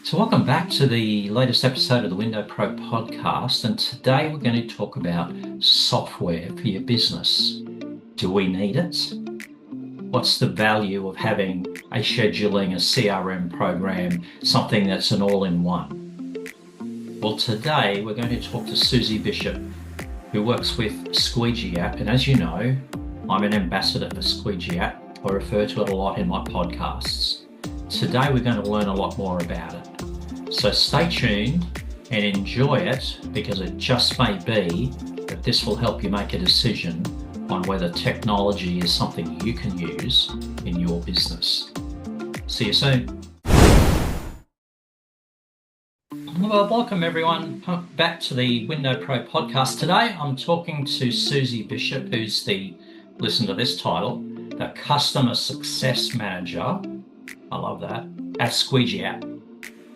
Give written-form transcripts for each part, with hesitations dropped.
So, welcome back to the latest episode of the Window Pro podcast. And today we're going to talk about software for your business. Do we need it? What's the value of having a scheduling, a CRM program, something that's an all-in-one? Well, today we're going to talk to Susie Bishop, who works with Squeegee App. And as you know, I'm an ambassador for Squeegee App. I refer to it a lot in my podcasts. Today we're going to learn a lot more about it. So stay tuned and enjoy it, because it just may be that this will help you make a decision on whether technology is something you can use in your business. See you soon. Well, welcome everyone back to the Window Pro podcast. Today I'm talking to Susie Bishop, who's listen to this title, the Customer Success Manager, I love that, at Squeegee App.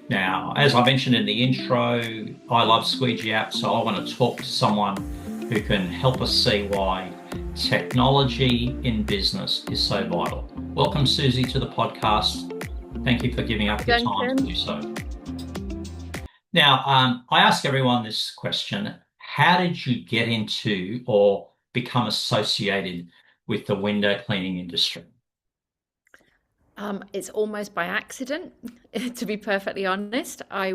Now, as I mentioned in the intro, I love Squeegee App, so I want to talk to someone who can help us see why technology in business is so vital. Welcome, Susie, to the podcast. Thank you for giving up your time to do so. Now, I ask everyone this question: how did you get into or become associated with the window cleaning industry? It's almost by accident, to be perfectly honest. My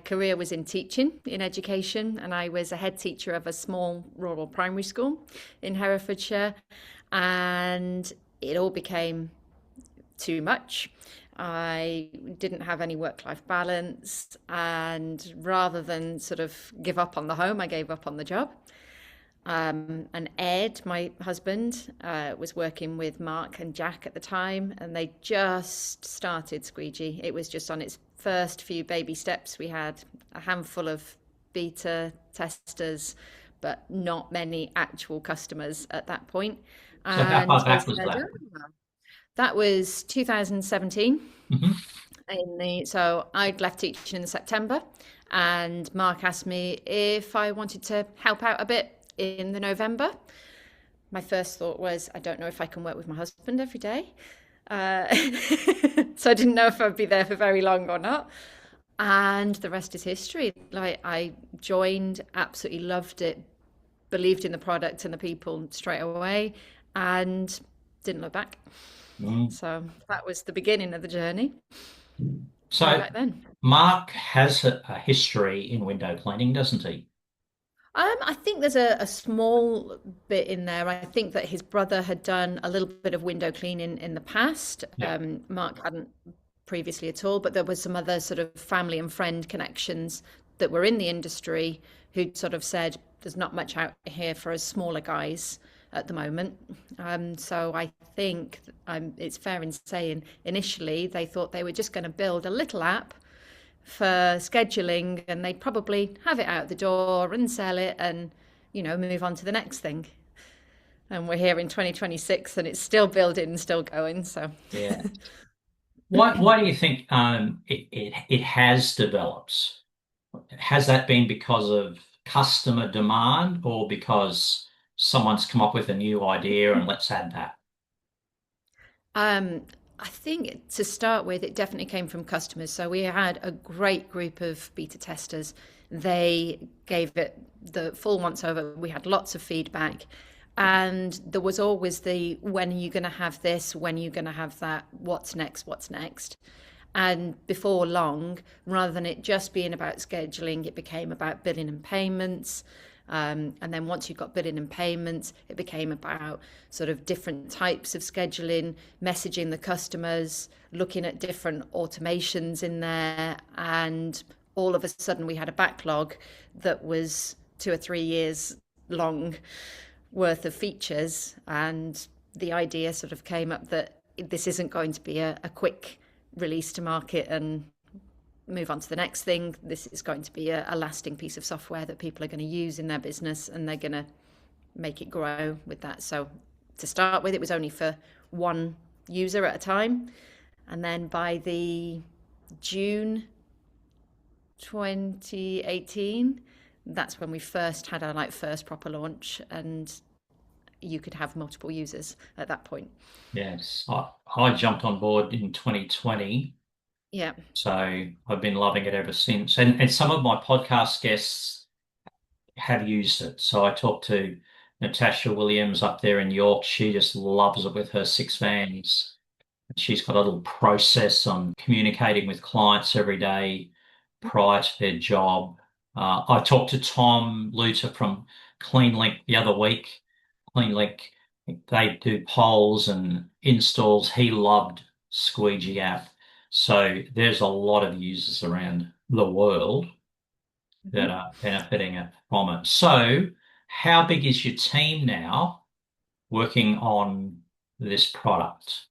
career was in teaching, in education, and I was a head teacher of a small rural primary school in Herefordshire, and it all became too much. I didn't have any work-life balance, and rather than sort of give up on the home, I gave up on the job. And Ed, my husband, was working with Mark and Jack at the time, and they just started Squeegee. It was just on its first few baby steps. We had a handful of beta testers, but not many actual customers at that point. So how And far they back was said, that? "Oh." That was 2017. Mm-hmm. So I'd left teaching in September, and Mark asked me if I wanted to help out a bit in the November. My first thought was, I don't know if I can work with my husband every day. Uh, so I didn't know if I'd be there for very long or not. And the rest is history. Like, I joined, absolutely loved it, believed in the product and the people straight away, and didn't look back. Mm. So that was the beginning of the journey way So back then. Mark has a history in window cleaning, doesn't he? I think there's a small bit in there. I think that his brother had done a little bit of window cleaning in the past. Yeah. Mark hadn't previously at all, but there was some other sort of family and friend connections that were in the industry who'd sort of said, there's not much out here for us smaller guys at the moment. So I think it's fair in saying initially they thought they were just going to build a little app for scheduling, and they'd probably have it out the door and sell it and, move on to the next thing. And we're here in 2026 and it's still building and still going. So Yeah. Why do you think it has developed? Has that been because of customer demand, or because someone's come up with a new idea and let's add that? Um, I think to start with, it definitely came from customers. So we had a great group of beta testers. They gave it the full once over. We had lots of feedback. And there was always the, when are you going to have this? When are you going to have that? What's next? What's next? And before long, rather than it just being about scheduling, it became about billing and payments. And then once you got billing and payments, it became about sort of different types of scheduling, messaging the customers, looking at different automations in there. And all of a sudden we had a backlog that was 2 or 3 years long worth of features. And the idea sort of came up that this isn't going to be a quick release to market and move on to the next thing. This is going to be a lasting piece of software that people are going to use in their business, and they're going to make it grow with that. So to start with, it was only for one user at a time. And then by the June 2018, that's when we first had our first proper launch, and you could have multiple users at that point. Yes, I jumped on board in 2020, Yeah. So I've been loving it ever since. And some of my podcast guests have used it. So I talked to Natasha Williams up there in York. She just loves it with her six vans. She's got a little process on communicating with clients every day prior to their job. I talked to Tom Luter from CleanLink the other week. CleanLink, they do polls and installs. He loved Squeegee App. So there's a lot of users around the world that Mhm. are benefiting from it. So how big is your team now working on this product?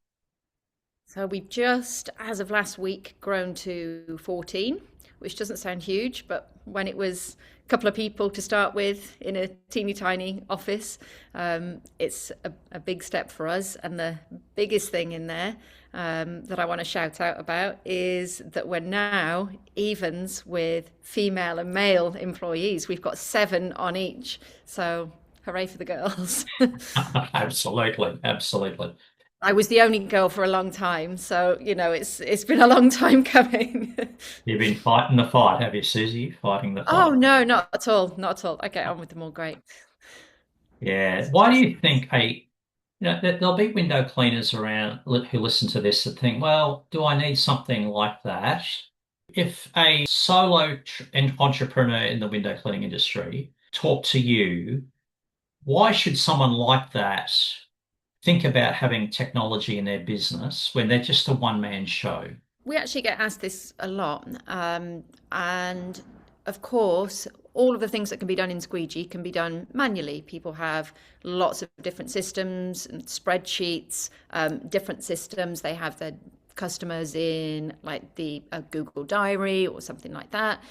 So we've just, as of last week, grown to 14, which doesn't sound huge, but when it was a couple of people to start with in a teeny tiny office, it's a big step for us. And the biggest thing in there that I want to shout out about is that we're now evens with female and male employees. We've got 7 on each. So hooray for the girls. Absolutely, absolutely. I was the only girl for a long time, so it's been a long time coming. You've been fighting the fight, have you, Susie? Fighting the Oh fight. no, not at all, not at all. I get on with them all great. Yeah. It's Why do just you think there'll be window cleaners around who listen to this and think, well, do I need something like that? If a solo entrepreneur in the window cleaning industry talk to you, why should someone like that think about having technology in their business when they're just a one-man show? we actually get asked this a lot, and of course, all of the things that can be done in Squeegee can be done manually. People have lots of different systems and spreadsheets, different systems. They have their customers in like the Google Diary or something like that.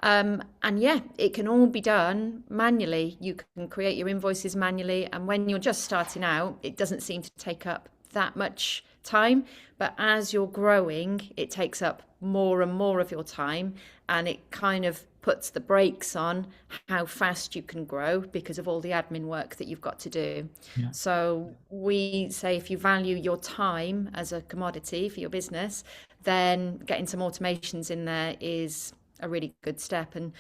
And yeah, it can all be done manually. You can create your invoices manually. And when you're just starting out, it doesn't seem to take up that much time. But as you're growing, it takes up more and more of your time. And it kind of puts the brakes on how fast you can grow because of all the admin work that you've got to do. Yeah. So we say if you value your time as a commodity for your business, then getting some automations in there is a really good step. And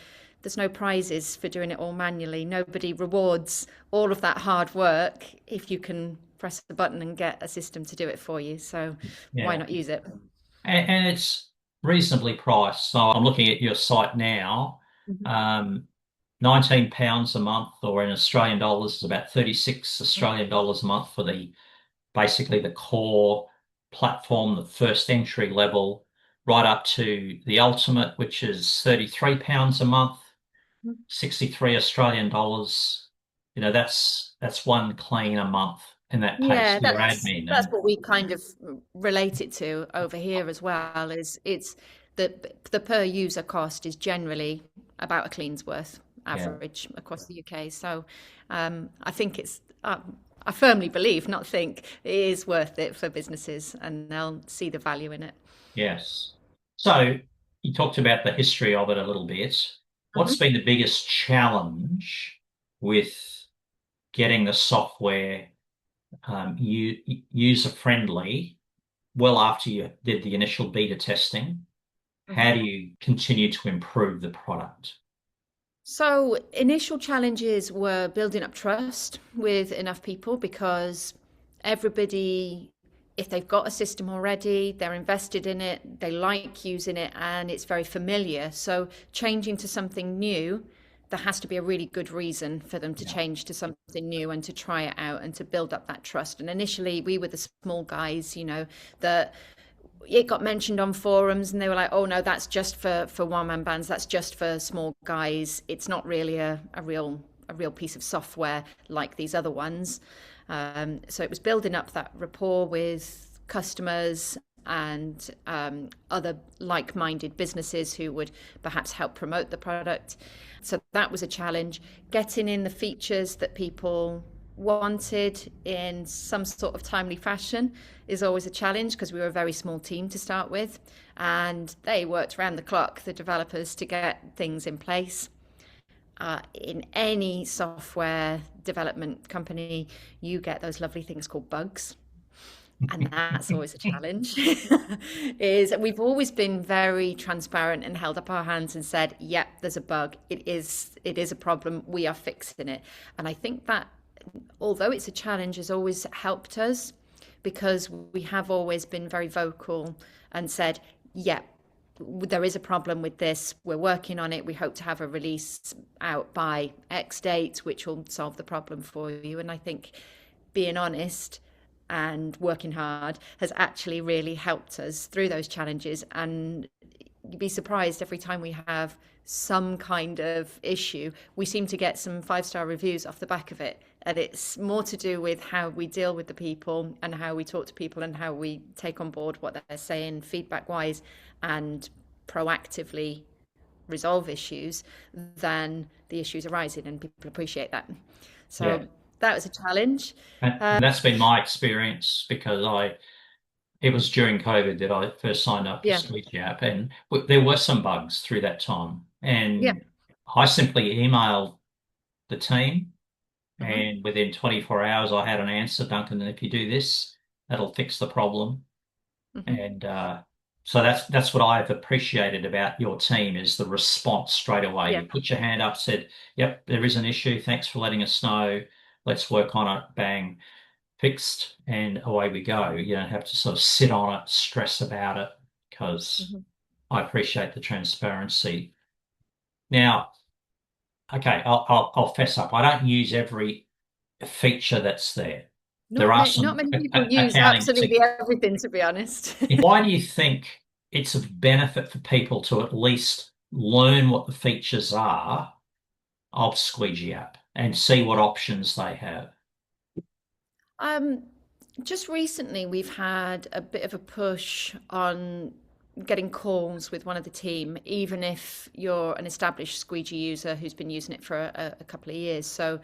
there's no prizes for doing it all manually. Nobody rewards all of that hard work if you can press the button and get a system to do it for you. So why Yeah. not use it? And it's reasonably priced. So I'm looking at your site now. Mhm. Um, £19 a month, or in Australian dollars, is about 36 Australian dollars a month for the basically the core platform, the first entry level, right up to the ultimate, which is £33 a month, 63 Australian dollars. That's one clean a month, and that pays Yeah, for your that's admin. what we kind of relate it to over here as well. Is it's the per user cost is generally about a clean's worth Yeah. average across the UK. So I think I firmly believe, not think, it is worth it for businesses, and they'll see the value in it. Yes. So you talked about the history of it a little bit. What's Mhm. been the biggest challenge with getting the software user friendly well after you did the initial beta testing? How Mhm. do you continue to improve the product? So, initial challenges were building up trust with enough people because everybody, if they've got a system already, they're invested in it, they like using it, and it's very familiar. So, changing to something new, there has to be a really good reason for them to Yeah. change to something new and to try it out and to build up that trust. And initially, we were the small guys, that it got mentioned on forums and they were like, oh no, that's just for one man bands, that's just for small guys, it's not really a real piece of software like these other ones. So it was building up that rapport with customers and other like-minded businesses who would perhaps help promote the product. So that was a challenge. Getting in the features that people wanted in some sort of timely fashion is always a challenge because we were a very small team to start with, and they worked around the clock, the developers, to get things in place. In any software development company, you get those lovely things called bugs. and that's always a challenge, is we've always been very transparent and held up our hands and said, yep, there's a bug. It is a problem. We are fixing it. And I think that although it's a challenge, has always helped us because we have always been very vocal and said, yeah, there is a problem with this. We're working on it. We hope to have a release out by X date, which will solve the problem for you. And I think being honest and working hard has actually really helped us through those challenges. And you'd be surprised every time we have some kind of issue, we seem to get some 5-star reviews off the back of it. And it's more to do with how we deal with the people and how we talk to people and how we take on board what they're saying feedback wise and proactively resolve issues than the issues arising, and people appreciate that. So Yeah. that was a challenge. And that's been my experience because it was during COVID that I first signed up for Yeah. Squeegee App, and there were some bugs through that time. Yeah. And I simply emailed the team, Hmm. and within 24 hours, I had an answer, Duncan, if you do this, that'll fix the problem. Hmm. And so that's what I've appreciated about your team is the response straight away. Yeah. You put your hand up, said, "Yep, there is an issue. Thanks for letting us know. Let's work on it." Bang, fixed, and away we go. You don't have to sort of sit on it, stress about it, because Hmm. I appreciate the transparency. Now, okay, I'll fess up. I don't use every feature that's there. There are Not some many people use accounting. absolutely everything, to be honest. Why do you think it's of benefit for people to at least learn what the features are of Squeegee App and see what options they have? Um, just recently, we've had a bit of a push on getting calls with one of the team, even if you're an established Squeegee user who's been using it for a couple of years. So,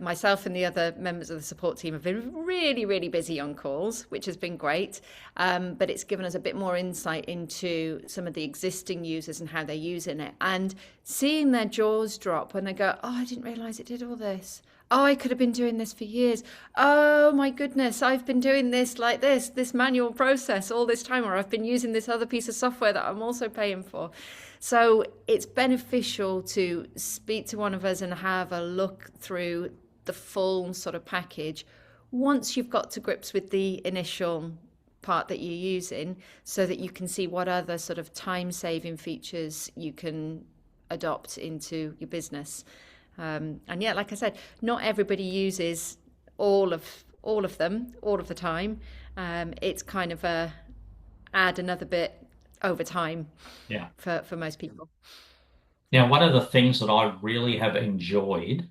myself and the other members of the support team have been really, really busy on calls, which has been great. But it's given us a bit more insight into some of the existing users and how they're using it. And seeing their jaws drop when they go, oh, I didn't realize it did all this. Oh, I could have been doing this for years. Oh my goodness, I've been doing this like this manual process all this time, or I've been using this other piece of software that I'm also paying for. So it's beneficial to speak to one of us and have a look through the full sort of package once you've got to grips with the initial part that you're using, so that you can see what other sort of time saving features you can adopt into your business. And yeah, like I said, not everybody uses all of them all of the time. It's kind of a add another bit over time Yeah. for most people. Now, one of the things that I really have enjoyed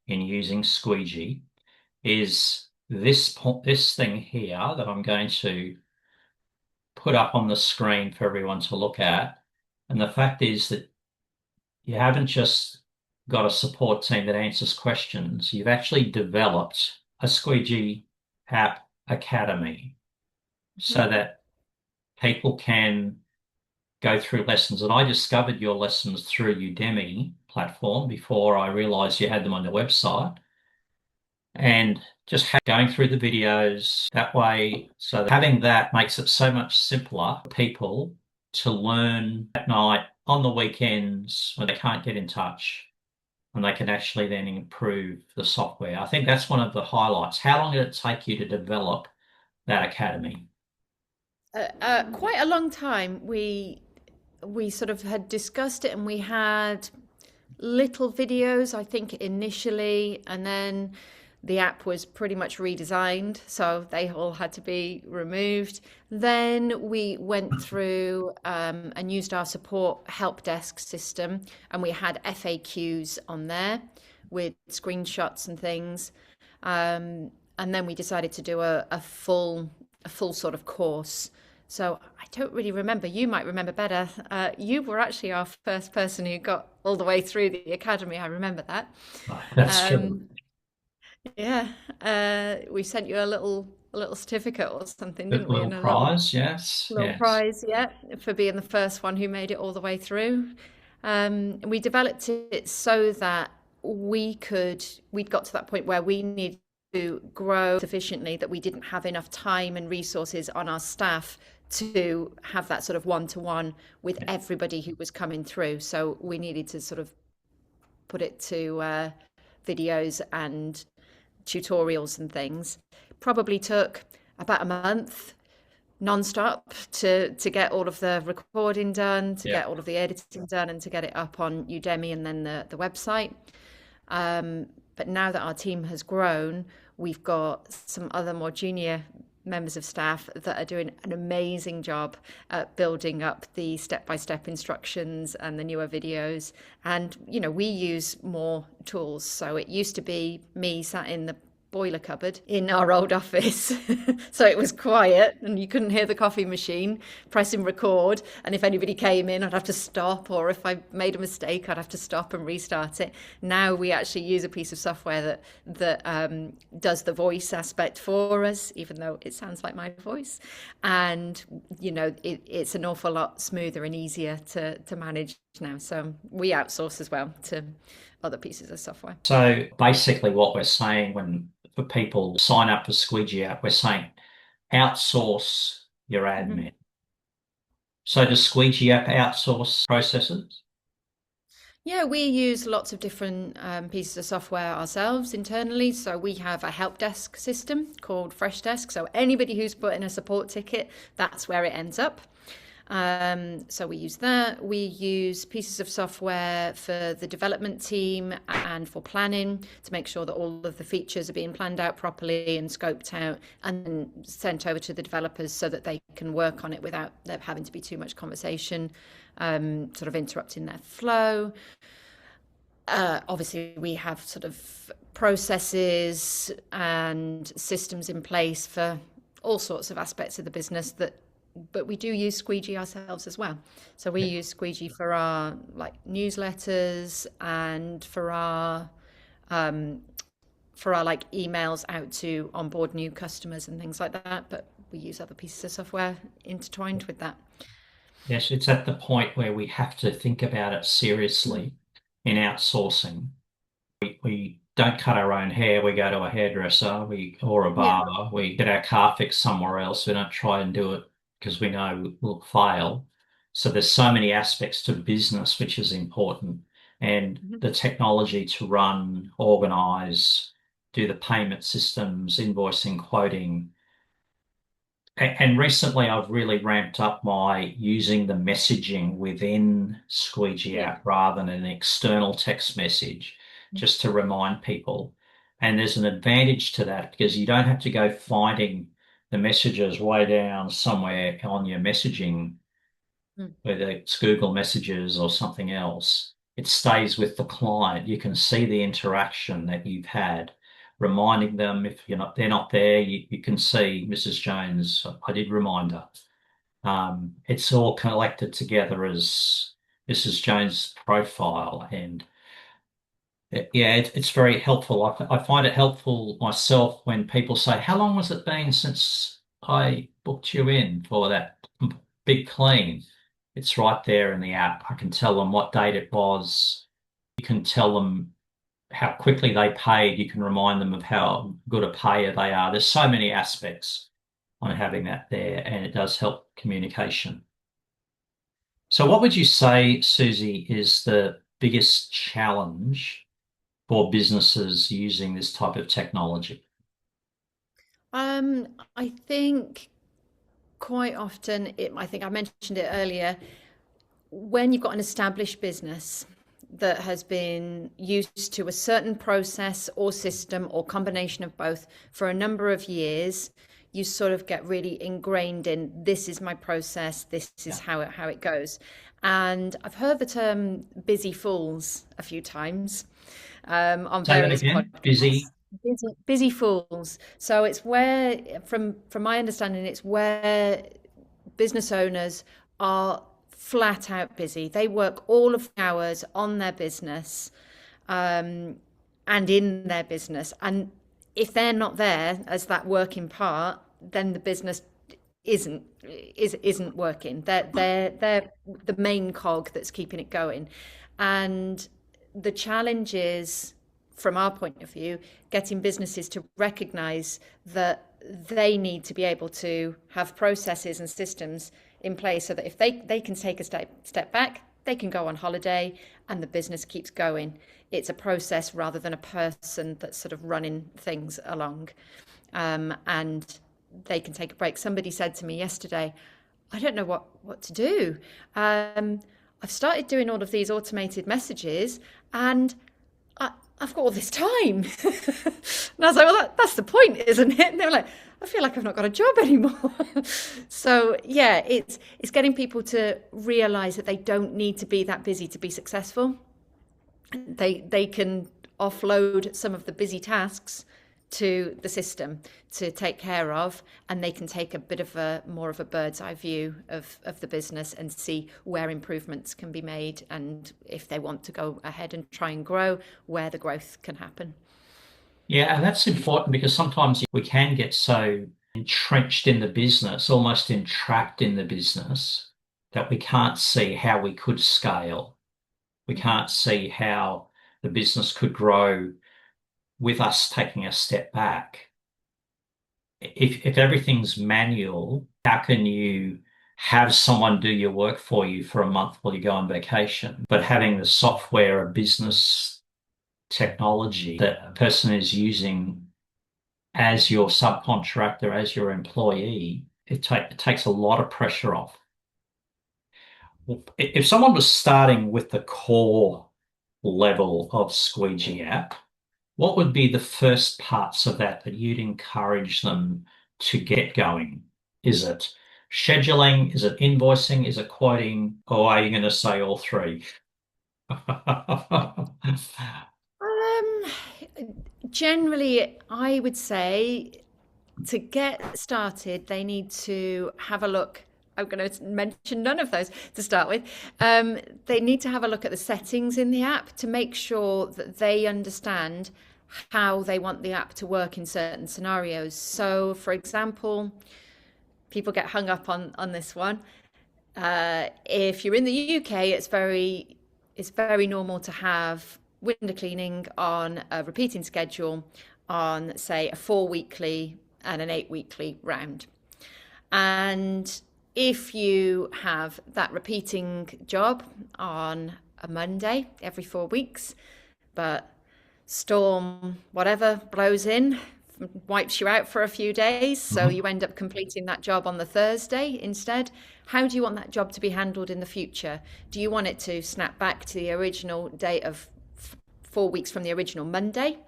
in using Squeegee is this thing here that I'm going to put up on the screen for everyone to look at. And the fact is that you haven't just got a support team that answers questions. You've actually developed a Squeegee App Academy Mhm. so that people can go through lessons. And I discovered your lessons through Udemy platform before I realized you had them on your website. And just going through the videos that way. So having that makes it so much simpler for people to learn at night, on the weekends when they can't get in touch, and they can actually then improve the software. I think that's one of the highlights. How long did it take you to develop that academy? Quite a long time. We sort of had discussed it, and we had little videos, I think, initially, and then the app was pretty much redesigned, so they all had to be removed. Then we went through and used our support help desk system, and we had FAQs on there with screenshots and things. And then we decided to do a full sort of course. So I don't really remember. You might remember better. You were actually our first person who got all the way through the academy. I remember that. That's true. Um, yeah, we sent you a little certificate or something, didn't we? Little And a little prize, yes, little yes. prize, yeah, for being the first one who made it all the way through. We developed it so that we'd got to that point where we needed grow sufficiently that we didn't have enough time and resources on our staff to have that sort of one-to-one with everybody who was coming through. So we needed to sort of put it to videos and tutorials and things. Probably took about a month non-stop to get all of the recording done, to Yeah. get all of the editing done, and to get it up on Udemy and then the website. But now that our team has grown, we've got some other more junior members of staff that are doing an amazing job at building up the step-by-step instructions and the newer videos. And, you know, we use more tools. So it used to be me sat in the boiler cupboard in our old office. So it was quiet and you couldn't hear the coffee machine pressing record. And if anybody came in, I'd have to stop, or if I made a mistake, I'd have to stop and restart it. Now we actually use a piece of software that does the voice aspect for us, even though it sounds like my voice. And, you know, it's an awful lot smoother and easier to manage now. So we outsource as well to other pieces of software. So basically what we're saying when for people sign up for Squeegee App, we're saying outsource your Mm-hmm. admin. So does Squeegee App outsource processes? Yeah, we use lots of different pieces of software ourselves internally. So we have a help desk system called Freshdesk. So anybody who's put in a support ticket, that's where it ends up. So we use that. We use pieces of software for the development team and for planning to make sure that all of the features are being planned out properly and scoped out and then sent over to the developers so that they can work on it without there having to be too much conversation, sort of interrupting their flow. Obviously, we have sort of processes and systems in place for all sorts of aspects of the business but we do use Squeegee ourselves as well. So we use Squeegee for our like newsletters and for our like emails out to onboard new customers and things like that. But we use other pieces of software intertwined with that. Yes, it's at the point where we have to think about it Mm. seriously in outsourcing. We don't cut our own hair. We go to a hairdresser, or a Yeah. barber. We get our car fixed somewhere else. We don't try and do it because we know we'll fail. So there's so many aspects to business which is important, and Mhm. the technology to run, organize, do the payment systems, invoicing, quoting. And recently, I've really ramped up my using the messaging within Squeegee Yeah. App rather than an external text message, just to remind people. And there's an advantage to that because you don't have to go finding the messages way down somewhere on your messaging, Mm. whether it's Google Messages or something else. It stays with the client. You can see the interaction that you've had, reminding them if they're not there, you can see Mrs. Jones, I did remind her. It's all collected together as Mrs. Jones' profile, and yeah, it's very helpful. I find it helpful myself when people say, "How long has it been since I booked you in for that big clean?" It's right there in the app. I can tell them what date it was. You can tell them how quickly they paid. You can remind them of how good a payer they are. There's so many aspects on having that there, and it does help communication. So, what would you say, Susie, is the biggest challenge for businesses using this type of technology? I think quite often, I think I mentioned it earlier, when you've got an established business that has been used to a certain process or system or combination of both for a number of years, you sort of get really ingrained in this is my process, this is Yeah. how it goes. And I've heard the term busy fools a few times on Say that various again. podcasts. Busy. Busy fools. So it's where, from my understanding, it's where business owners are flat out busy. They work all of the hours on their business and in their business. And if they're not there as that working part, then the business isn't working. They're the main cog that's keeping it going. And the challenge is from our point of view, getting businesses to recognize that they need to be able to have processes and systems in place so that if they can take a step back, they can go on holiday and the business keeps going. It's a process rather than a person that's sort of running things along. And they can take a break. Somebody said to me yesterday, I don't know what to do. I've started doing all of these automated messages and I've got all this time. And I was like, well, that's the point, isn't it? And they were like, I feel like I've not got a job anymore. So yeah, it's getting people to realize that they don't need to be that busy to be successful. They can offload some of the busy tasks to the system to take care of, and they can take a bit of a more of a bird's eye view of the business and see where improvements can be made, and if they want to go ahead and try and grow, where the growth can happen. Yeah, and that's important because sometimes we can get so entrenched in the business, almost entrapped in the business, that we can't see how we could scale. We can't see how the business could grow with us taking a step back. If everything's manual, how can you have someone do your work for you for a month while you go on vacation? But having the software, a business technology that a person is using as your subcontractor, as your employee, it takes a lot of pressure off. If someone was starting with the core level of Squeegee App, what would be the first parts of that you'd encourage them to get going? Is it scheduling? Is it invoicing? Is it quoting? Or are you going to say all three? Um, Generally, I would say to get started, they need to have a look. I'm going to mention none of those to start with. They need to have a look at the settings in the app to make sure that they understand how they want the app to work in certain scenarios. So, for example, people get hung up on this one. If you're in the UK, it's very normal to have window cleaning on a repeating schedule on, say, a 4 weekly and an 8 weekly round. And if you have that repeating job on a Monday every 4 weeks, but storm whatever blows in, wipes you out for a few days, so Mhm. you end up completing that job on the Thursday instead. How do you want that job to be handled in the future? Do you want it to snap back to the original date of 4 weeks from the original Monday?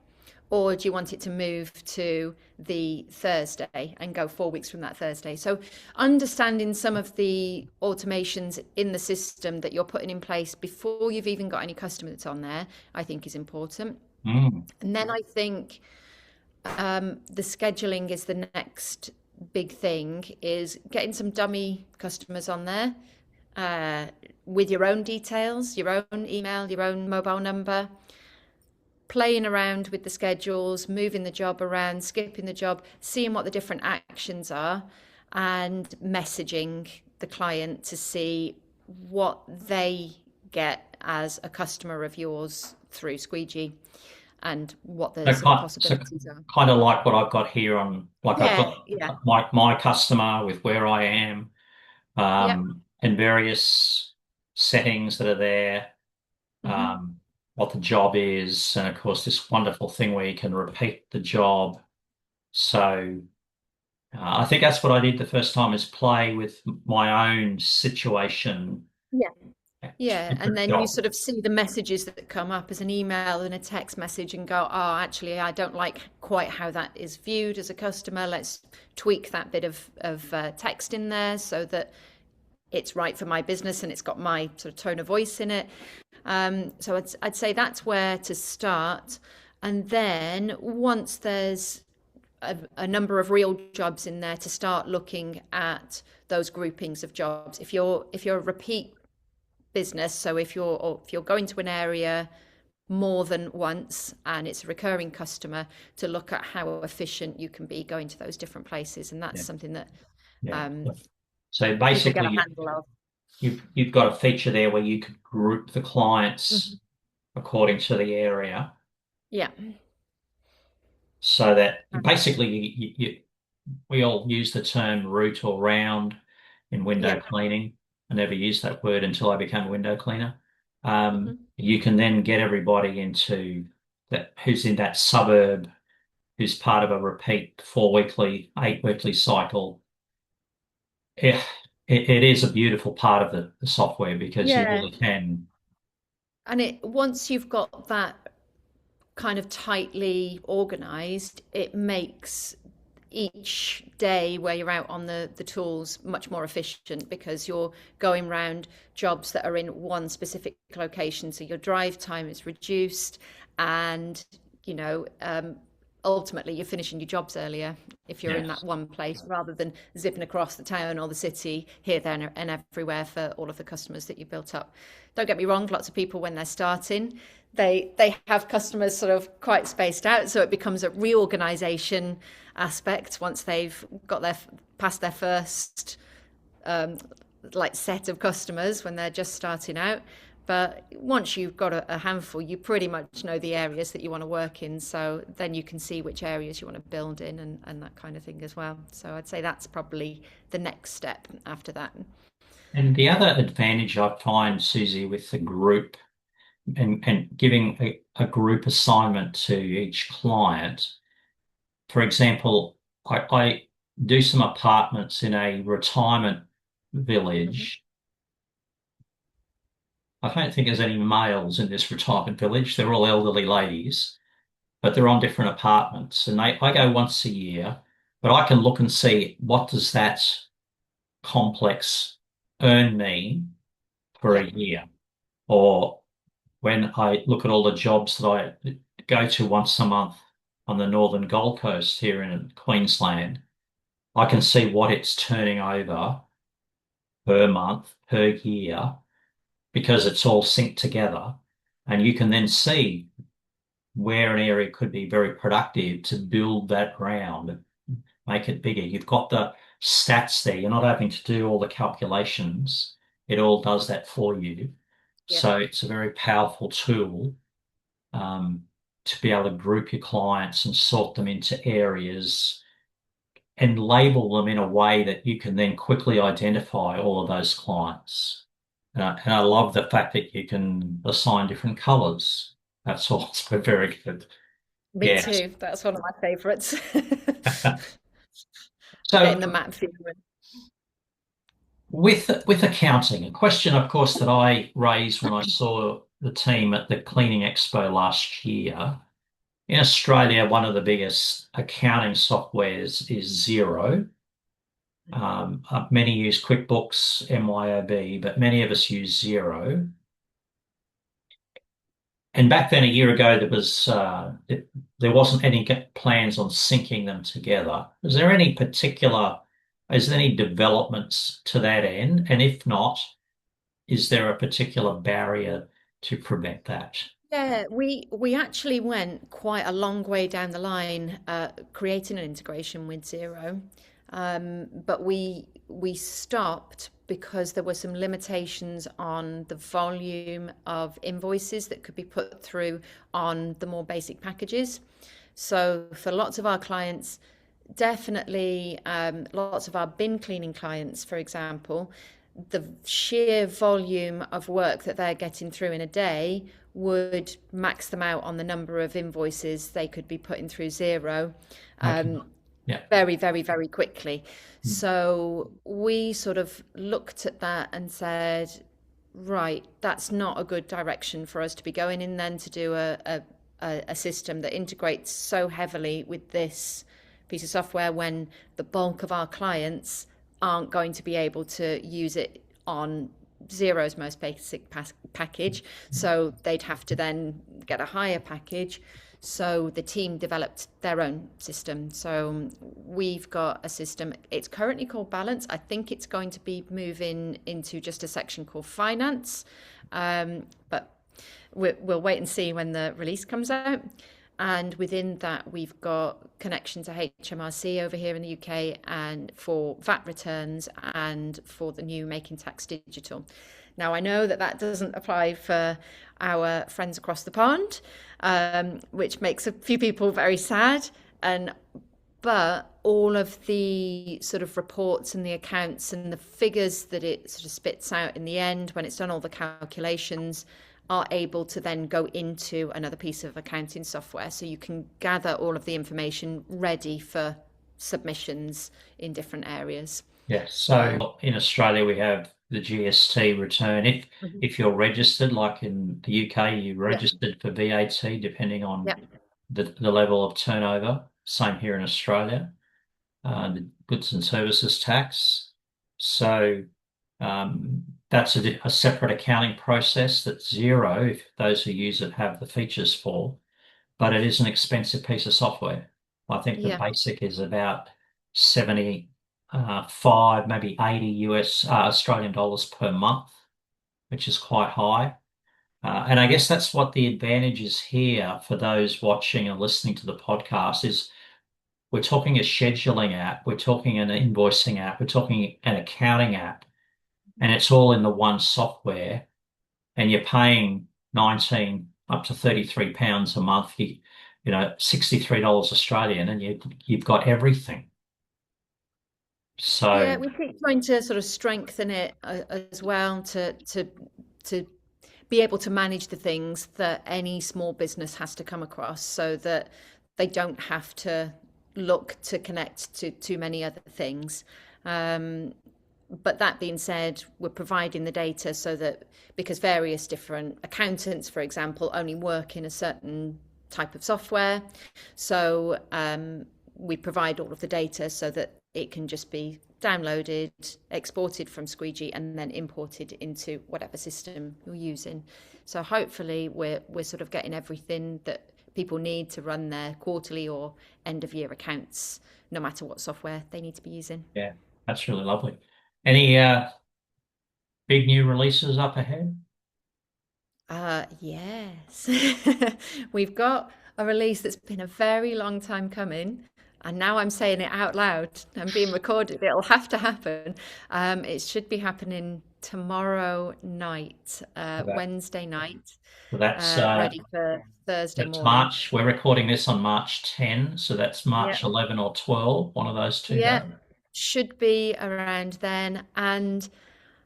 Or do you want it to move to the Thursday and go 4 weeks from that Thursday? So, understanding some of the automations in the system that you're putting in place before you've even got any customers on there, I think is important. Mm. And then I think the scheduling is the next big thing, is getting some dummy customers on there with your own details, your own email, your own mobile number, playing around with the schedules, moving the job around, skipping the job, seeing what the different actions are, and messaging the client to see what they get as a customer of yours through Squeegee and what the So sort of so possibilities are. kind of like what I've got here on, like I've Yeah, got yeah, my customer with where I am, yeah. and various settings that are there, Hmm. what the job is, and of course this wonderful thing where you can repeat the job. So I think that's what I did the first time, is play with my own situation, Yeah. Yeah, and different then you job. sort of see the messages that come up as an email and a text message and go, oh, actually, I don't like quite how that is viewed as a customer. Let's tweak that bit of text in there so that it's right for my business and it's got my sort of tone of voice in it. So I'd say that's where to start. And then once there's a number of real jobs in there, to start looking at those groupings of jobs. If you're a repeat business, so if you're going to an area more than once and it's a recurring customer, to look at how efficient you can be going to those different places, and that's Yeah, something that yeah. um, So people get basically, a handle of. you've got a feature there where you could group the clients Mhm. according to the area. Yeah. So that basically we all use the term root or round in window Yeah. cleaning. I never used that word until I became a window cleaner. Mhm. You can then get everybody into that who's in that suburb, who's part of a repeat 4 weekly, 8 weekly cycle. It, it is a beautiful part of the software because you Yeah. really can. And it once you've got that kind of tightly organized, it makes each day where you're out on the tools much more efficient because you're going around jobs that are in one specific location. So your drive time is reduced and, you know, ultimately you're finishing your jobs earlier if you're in that Yes. one place rather than zipping across the town or the city here, there, and everywhere for all of the customers that you built up. Don't get me wrong, lots of people when they're starting, they have customers sort of quite spaced out, so it becomes a reorganization aspect once they've got their past their first like set of customers when they're just starting out. But once you've got a handful, you pretty much know the areas that you want to work in. So then you can see which areas you want to build in and that kind of thing as well. So I'd say that's probably the next step after that. And the other advantage I find, Susie, with the group and giving a group assignment to each client. For example, I do some apartments in a retirement Mm-hmm. village. I don't think there's any males in this retirement village. They're all elderly ladies, but they're on different apartments. And I go once a year, but I can look and see what does that complex earn me for Yeah. a year. Or when I look at all the jobs that I go to once a month on the northern Gold Coast here in Queensland, I can see what it's turning over per month, per year, because it's all synced together. And you can then see where an area could be very productive to build that ground, make it bigger. You've got the stats there. You're not having to do all the calculations. It all does that for you. Yeah. So it's a very powerful tool to be able to group your clients and sort them into areas and label them in a way that you can then quickly identify all of those clients. And I love the fact that you can assign different colors. That's also very good. Me Yes. too. That's one of my favorites. So Getting the map feeling. with accounting, a question, of course, that I raised when I saw the team at the Cleaning Expo last year. In Australia, one of the biggest accounting softwares is Xero. Many use QuickBooks, MYOB, but many of us use Xero. And back then, a year ago, there wasn't any plans on syncing them together. Is there any developments to that end? And if not, is there a particular barrier to prevent that? Yeah, we actually went quite a long way down the line creating an integration with Zero, but we stopped because there were some limitations on the volume of invoices that could be put through on the more basic packages. So for lots of our clients, definitely lots of our bin cleaning clients, for example, the sheer volume of work that they're getting through in a day would max them out on the number of invoices they could be putting through Zero Okay. Yeah. very, very, very quickly. Mm. So we sort of looked at that and said, right, that's not a good direction for us to be going in then to do a system that integrates so heavily with this piece of software when the bulk of our clients aren't going to be able to use it on Zero's most basic package. So they'd have to then get a higher package. So the team developed their own system. So we've got a system. It's currently called Balance. I think it's going to be moving into just a section called Finance. But we'll wait and see when the release comes out. And within that, we've got connection to HMRC over here in the UK and for VAT returns and for the new Making Tax Digital. Now, I know that that doesn't apply for our friends across the pond, which makes a few people very sad. And but all of the sort of reports and the accounts and the figures that it sort of spits out in the end, when it's done all the calculations, are able to then go into another piece of accounting software. So you can gather all of the information ready for submissions in different areas. Yes. So in Australia, we have the GST return. If Mhm. if you're registered, like in the UK, you Yeah, registered for VAT, depending on yeah, the level of turnover. Same here in Australia, the goods and services tax. So that's a separate accounting process that's zero if those who use it have the features for, but it is an expensive piece of software. I think the yeah. basic is about 75, maybe 80 Australian dollars per month, which is quite high. And I guess that's what the advantage is here for those watching and listening to the podcast is we're talking a scheduling app, we're talking an invoicing app, we're talking an accounting app, and it's all in the one software, and you're paying 19 up to 33 pounds a month, $63 Australian, and you've got everything. Yeah, So we keep trying to sort of strengthen it as well to be able to manage the things that any small business has to come across so that they don't have to look to connect to too many other things. Um, but that being said, we're providing the data so that because various different accountants, for example, only work in a certain type of software, so we provide all of the data so that it can just be downloaded, exported from Squeegee, and then imported into whatever system you're using. So hopefully we're sort of getting everything that people need to run their quarterly or end of year accounts, no matter what software they need to be using. yeah, that's really lovely. Any big new releases up ahead? Yes. We've got a release that's been a very long time coming, and now I'm saying it out loud. I'm being recorded. It'll have to happen. It should be happening tomorrow night, So Wednesday night, that's ready for Thursday that's morning. March. We're recording this on March 10, so that's Yeah. March 11 or 12, one of those two Yeah. days. Should be around then. And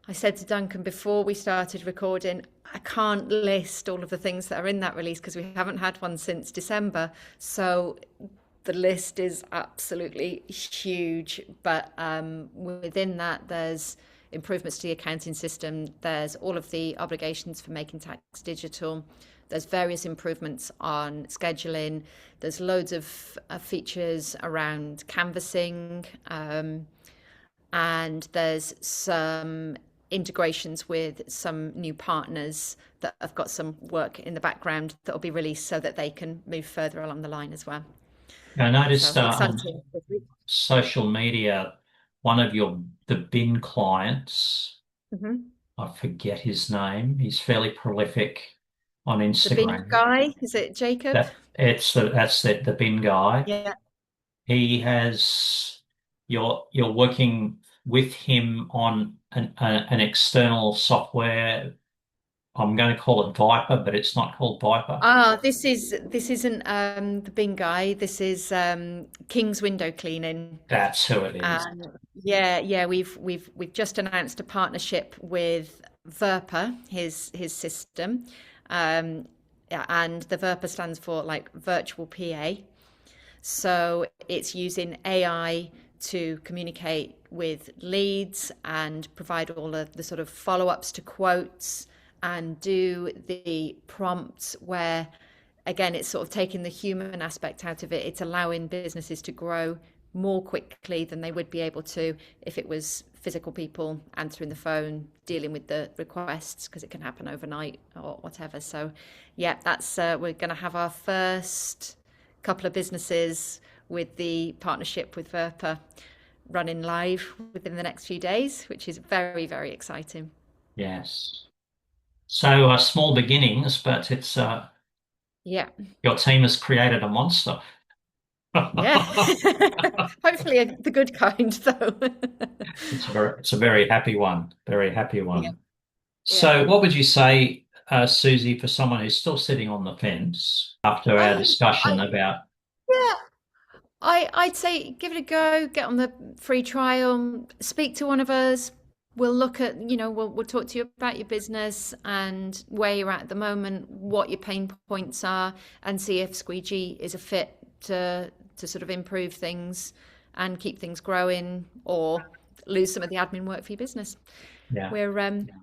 I said to Duncan before we started recording, I can't list all of the things that are in that release because we haven't had one since December. So the list is absolutely huge. But within that, there's improvements to the accounting system, there's all of the obligations for making tax digital. There's various improvements on scheduling. There's loads of features around canvassing. And there's some integrations with some new partners that have got some work in the background that will be released so that they can move further along the line as well. I noticed So on exciting this week. social media, one of the bin clients, Hmm. I forget his name. He's fairly prolific on The bin Instagram. guy, is it Jacob? That's the bin guy. Yeah. He has you're working with him on an external software. I'm going to call it Viper, but it's not called Viper. Ah, this isn't the bin guy. This is King's window cleaning. That's who it is. Yeah, yeah, we've just announced a partnership with Verpa, his system, yeah, and the Verpa stands for like virtual PA. So it's using AI to communicate with leads and provide all of the sort of follow-ups to quotes and do the prompts where again it's sort of taking the human aspect out of it. It's allowing businesses to grow more quickly than they would be able to if it was physical people answering the phone, dealing with the requests because it can happen overnight or whatever. So yeah, that's we're going to have our first couple of businesses with the partnership with Verpa running live within the next few days, which is very, very exciting. Yes. So small beginnings, but Yeah. Your team has created a monster. Yeah. Hopefully the good kind, though. It's a very happy one. Very happy Yeah. one. Yeah. So, what would you say, Susie, for someone who's still sitting on the fence after our Um, discussion I, about, yeah, I'd say give it a go, get on the free trial, speak to one of us. We'll look at, we'll talk to you about your business and where you're at the moment, what your pain points are, and see if Squeegee is a fit to sort of improve things and keep things growing or lose some of the admin work for your business. yeah, We're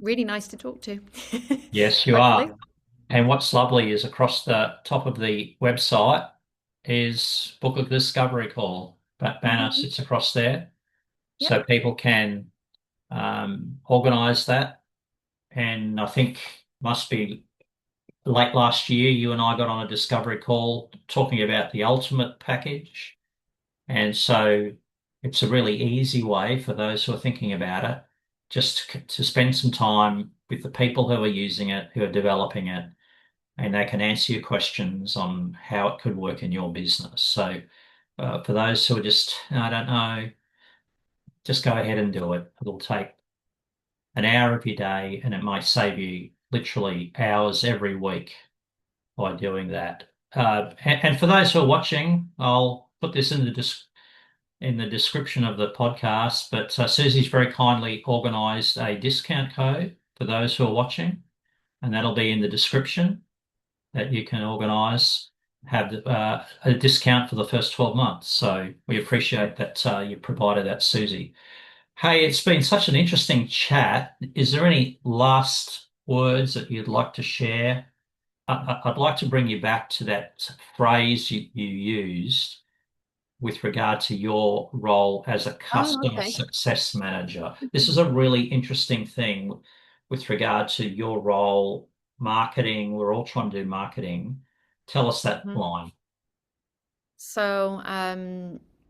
really nice to talk to. yes, you Hopefully. are. And what's lovely is across the top of the website is book a discovery call. That banner Mhm. sits across there, Yep. so people can organise that. And I think must be late last year, you and I got on a discovery call talking about the ultimate package. And so it's a really easy way for those who are thinking about it just to spend some time with the people who are using it, who are developing it, and they can answer your questions on how it could work in your business. So for those who are just, I don't know, just go ahead and do it. It'll take an hour of your day and it might save you literally hours every week by doing that. And for those who are watching, I'll put this in the description of the podcast, but Susie's very kindly organised a discount code for those who are watching, and that'll be in the description that you can organise, have a discount for the first 12 months. So we appreciate that you provided that, Susie. Hey, it's been such an interesting chat. Is there any last words that you'd like to share? I'd like to bring you back to that phrase you used with regard to your role as a Oh, customer okay. success manager. This is a really interesting thing with regard to your role, marketing. We're all trying to do marketing. Tell us that Mhm. line. So,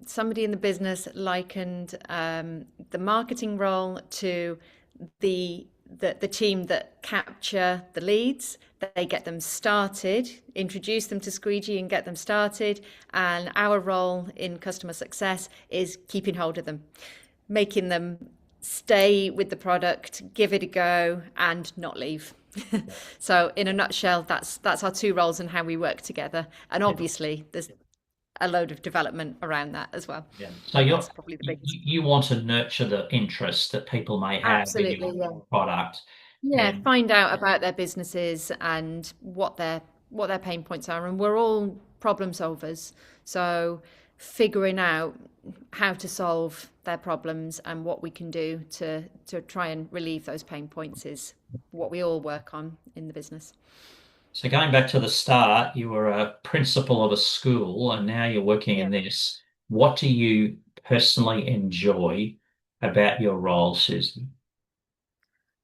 somebody in the business likened the marketing role to the team that capture the leads. They get them started, introduce them to Squeegee and get them started. And our role in customer success is keeping hold of them, making them stay with the product, give it a go, and not leave. So, in a nutshell, that's our two roles and how we work together. And Yeah. obviously, there's a load of development around that as well. Yeah. So But that's probably the biggest. you want to nurture the interest that people may have in Absolutely, your yeah. product. Yeah, And find out about their businesses and what their pain points are. And we're all problem solvers. So figuring out how to solve their problems and what we can do to try and relieve those pain points is what we all work on in the business. so going back to the start, you were a principal of a school and now you're working Yeah. in this. What do you personally enjoy about your role, Susie?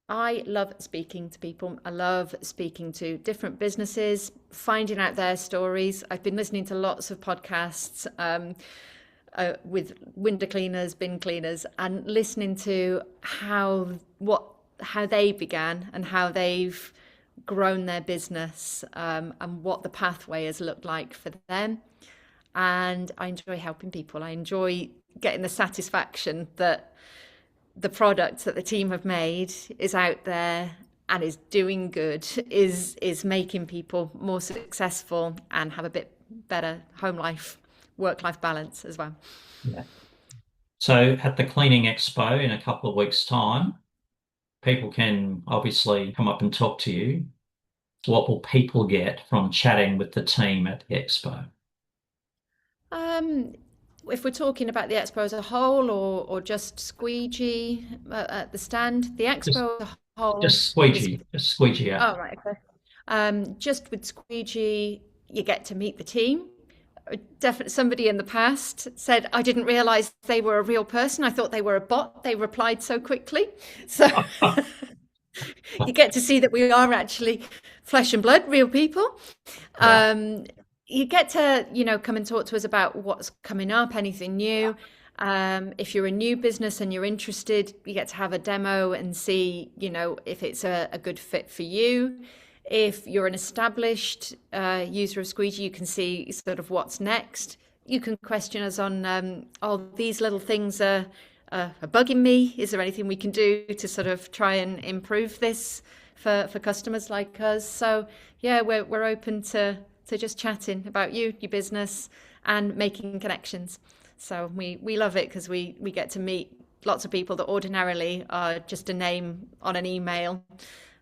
I love speaking to people. I love speaking to different businesses, finding out their stories. I've been listening to lots of podcasts with window cleaners, bin cleaners, and listening to how they began and how they've grown their business and what the pathway has looked like for them. And I enjoy helping people. I enjoy getting the satisfaction that the product that the team have made is out there and is doing good, is making people more successful and have a bit better home life, work life balance as well. Yeah. So at the cleaning expo in a couple of weeks' time, people can obviously come up and talk to you. What will people get from chatting with the team at the expo? Um, if we're talking about the expo as a whole or just Squeegee at the stand, the Just expo as a whole is, Just Squeegee App. oh, right, okay. Just with Squeegee, you get to meet the team. Definitely somebody in the past said, I didn't realize they were a real person. I thought they were a bot. They replied so quickly. So you get to see that we are actually flesh and blood, real people. Yeah. Um, you get to, come and talk to us about what's coming up, anything new. If you're a new business and you're interested, you get to have a demo and see, if it's a good fit for you. If you're an established user of Squeegee, you can see sort of what's next. You can question us on, oh, these little things are bugging me. Is there anything we can do to sort of try and improve this for customers like us? So yeah, we're open to just chatting about you, your business, and making connections. So we love it because we get to meet lots of people that ordinarily are just a name on an email,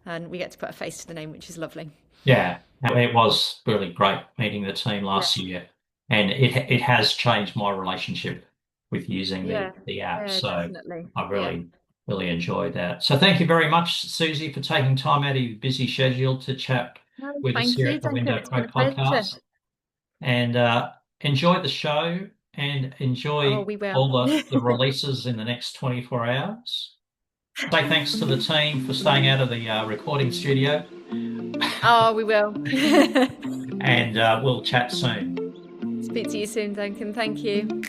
and we get to put a face to the name, which is lovely. Yeah, it was really great meeting the team Yeah, last year, and it has changed my relationship with using yeah, the app. yeah, So definitely. I Yeah. really enjoyed that. So thank you very much, Susie, for taking time out of your busy schedule to chat No, with us thank here you, at the Duncan. Window It's been Pro a pleasure. podcast. And enjoy the show and Oh, enjoy we will. all the releases in the next 24 hours. Say thanks to the team for staying out of the recording studio, Oh, we will. and we'll chat soon. Speak to you soon, Duncan. Thank you.